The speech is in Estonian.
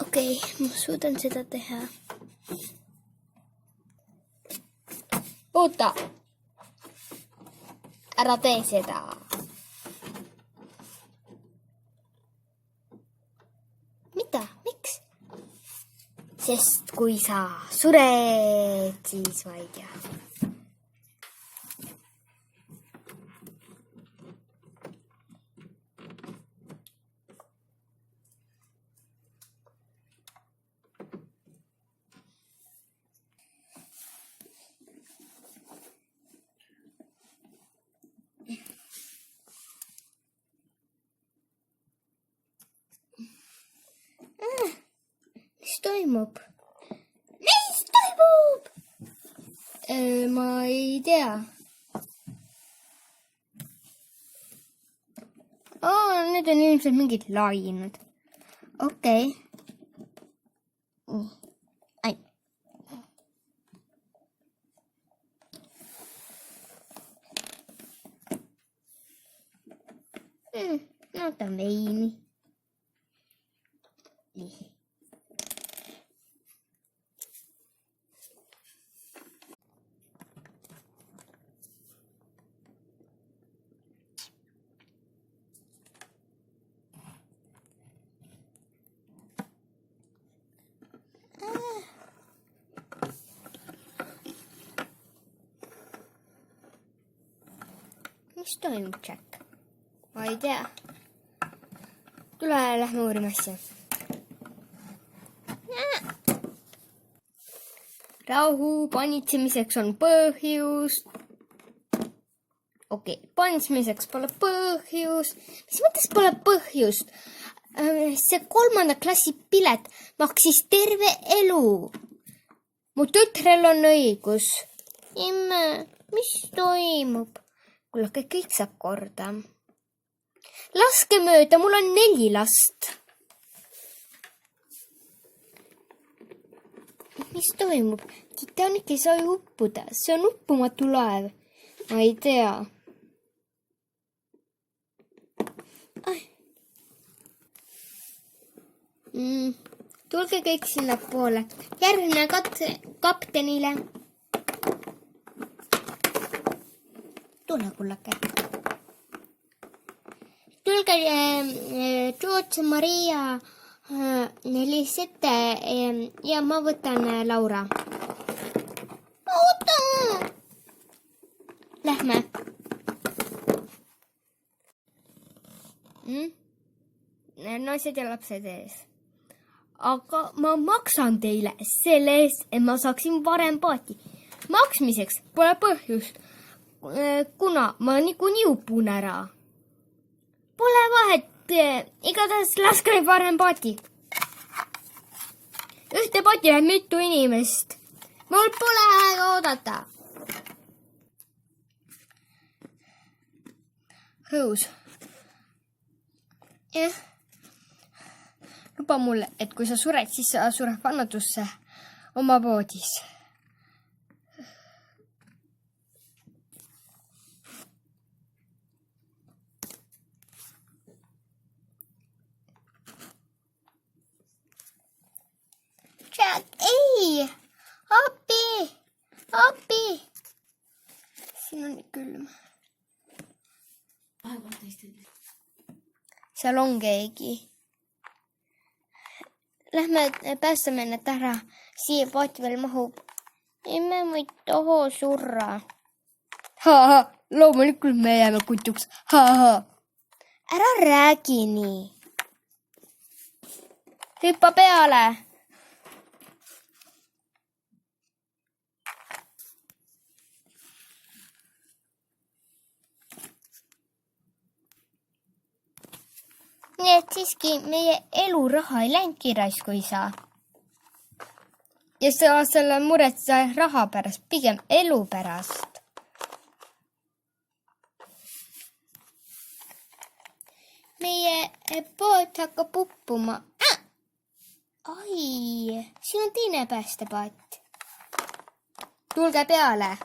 Okei, ma suudan seda teha. Oota! Ära tee seda. Mida? Miks? Sest kui sa sured, siis ma ei tea. Mis toimub? Mis toimub? Ma ei tea. Need on ilmselt mingid lained. Okei. Ai. Otan veini. Mis toimub, Jack? Ma ei tea. Tule, lähme uurime asja. Rahu, panitsemiseks on põhjus. Okei, panitsemiseks pole põhjus. Mis mõttes pole põhjust? See 3. klassi pilet maksis terve elu. Mu tütrel on õigus. Imme, mis toimub? Kuulake, kõik saab korda. Laske mööda, mul on 4 last. Mis toimub? Titanic ei saa ju uppuda. See on uppumatu laev. Ma ei tea. Tulge kõik sinna poole. Järgmine kaptenile. Tule, kullake. Tulge George, Maria, Lisette ja ma võtan Laura. Oota! Lähme. Naised ja lapsed ees. Aga ma maksan teile selle eest, et ma saaksin varem paati. Maksmiseks pole põhjust, kuna ma niikuinii upun ära. Pole vahet, igatahes laske neid varem paati. Ühte paati läheb mitu inimest. Mul pole aega oodata. Hõus. Luba mulle, et kui sa sured, siis sa sured vannadusse oma voodis. Jack, ei! Appi! Appi! Siin on külm. Seal on keegi. Lähme päästame need ära. Siia paati veel mahub. Emme ma ei taha surra. Loomulikult me jääme kutuks. Ära räägi nii. Hüppa peale. Nii et siiski meie eluraha ei läinudki raisku, isa. Ja sa selle muretse raha pärast, pigem elu pärast. Meie pood hakkab uppuma. ai, siin on teine päästepaat. Tulge peale.